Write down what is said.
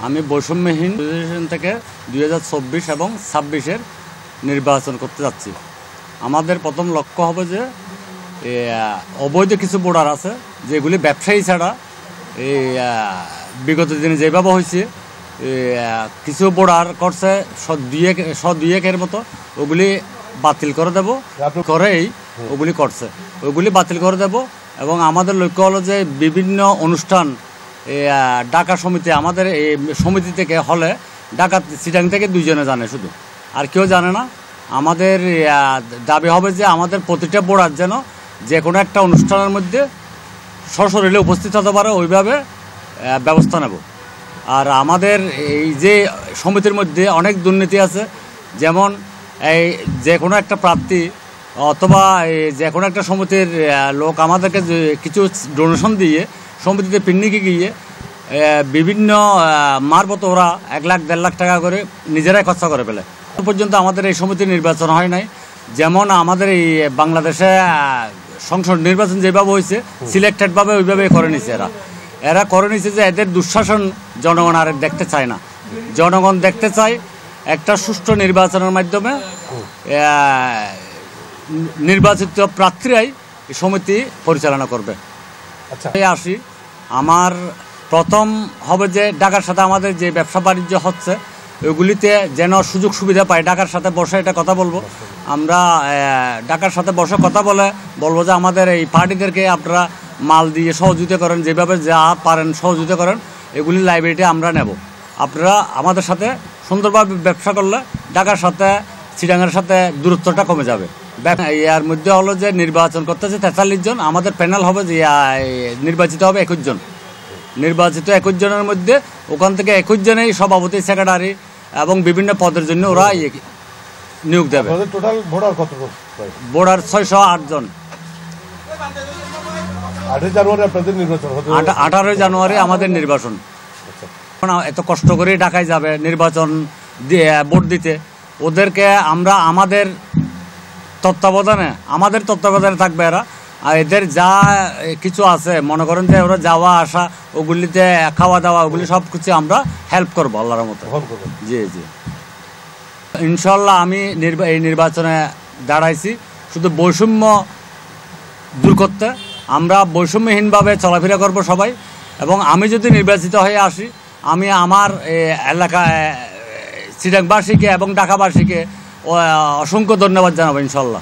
আমি বৈষম্যহীন থেকে 2024 এবং 26-এর নির্বাচন করতে যাচ্ছি। আমাদের প্রথম লক্ষ্য হবে যে অবৈধ কিছু ভোটার আছে যেগুলি ব্যবসায়ী ছাড়া বিগত দিনে যেভাবে হয়েছে কিছু ভোটার করছে দুই একের মতো, ওগুলি বাতিল করে দেব করেই ওগুলি করছে, ওগুলি বাতিল করে দেব। এবং আমাদের লক্ষ্য হলো যে বিভিন্ন অনুষ্ঠান ঢাকা সমিতি, আমাদের এই সমিতি থেকে হলে ঢাকা চিটাং থেকে 2 জনে জানে, শুধু আর কেউ জানে না। আমাদের দাবি হবে যে আমাদের প্রতিটা ভোটার যেন যে কোনো একটা অনুষ্ঠানের মধ্যে সশরীরে উপস্থিত হতে পারে, ওইভাবে ব্যবস্থা নেব। আর আমাদের এই যে সমিতির মধ্যে অনেক দুর্নীতি আছে, যেমন এই যে কোনো একটা প্রার্থী অথবা যে কোনো একটা সমিতির লোক আমাদেরকে কিছু ডোনেশন দিয়ে সমিতিতে পিকনিকে গিয়ে বিভিন্ন মারফত ওরা 1 লাখ 1.5 লাখ টাকা করে নিজেরাই খরচা করে ফেলে। এখন পর্যন্ত আমাদের এই সমিতির নির্বাচন হয় নাই। যেমন আমাদের এই বাংলাদেশে সংসদ নির্বাচন যেভাবে হয়েছে সিলেক্টেডভাবে ওইভাবে করে নিছে, এরা করে নিছে যে এদের দুঃশাসন জনগণ আর দেখতে চায় না। জনগণ দেখতে চায় একটা সুষ্ঠু নির্বাচনের মাধ্যমে নির্বাচিত প্রার্থীরাই সমিতি পরিচালনা করবে। আসি, আমার প্রথম হবে যে ঢাকার সাথে আমাদের যে ব্যবসা বাণিজ্য হচ্ছে ওইগুলিতে যেন সুযোগ সুবিধা পাই। ঢাকার সাথে বসে এটা কথা বলবো, আমরা ঢাকার সাথে বসে কথা বলবো যে আমাদের এই পার্টিদেরকে আপনারা মাল দিয়ে সহযোগিতা করেন, যেভাবে যা পারেন সহযোগিতা করেন, এগুলি লাইব্রেরিতে আমরা নেব। আপনারা আমাদের সাথে সুন্দরভাবে ব্যবসা করলে ঢাকার সাথে চিটাগাংয়ের সাথে দূরত্বটা কমে যাবে। এর মধ্যে হলো যে নির্বাচন করতেছে 43 জন, আমাদের প্যানেল হবে যে নির্বাচিত হবে 21 জন। নির্বাচিত 21 জনের মধ্যে ওখান থেকে 21 জনেই সভাপতি, সেক্রেটারি এবং বিভিন্ন পদের জন্য ওরা নিয়োগ দেবে। টোটাল ভোটার কত? ভোটার 608 জন। 18 জানুয়ারি আমাদের নির্বাচন। এত কষ্ট করে ঢাকায় যাবে নির্বাচন ভোট দিতে, ওদেরকে আমরা আমাদের তত্ত্বাবধানে থাকবে এরা। আর এদের যা কিছু আছে মনে করেন যে ওরা যাওয়া আসা, ওগুলিতে খাওয়া দাওয়া, ওগুলি সব কিছু আমরা হেল্প করবো আল্লাহর মতো। জি জি, ইনশাল্লাহ আমি এই নির্বাচনে দাঁড়াইছি শুধু বৈষম্য দূর করতে। আমরা বৈষম্যহীনভাবে চলাফেরা করব সবাই। এবং আমি যদি নির্বাচিত হয়ে আসি, আমি আমার এলাকায় চিটাংবাসীকে এবং ঢাকাবাসীকে অসংখ্য ধন্যবাদ জানাবো ইনশাল্লাহ।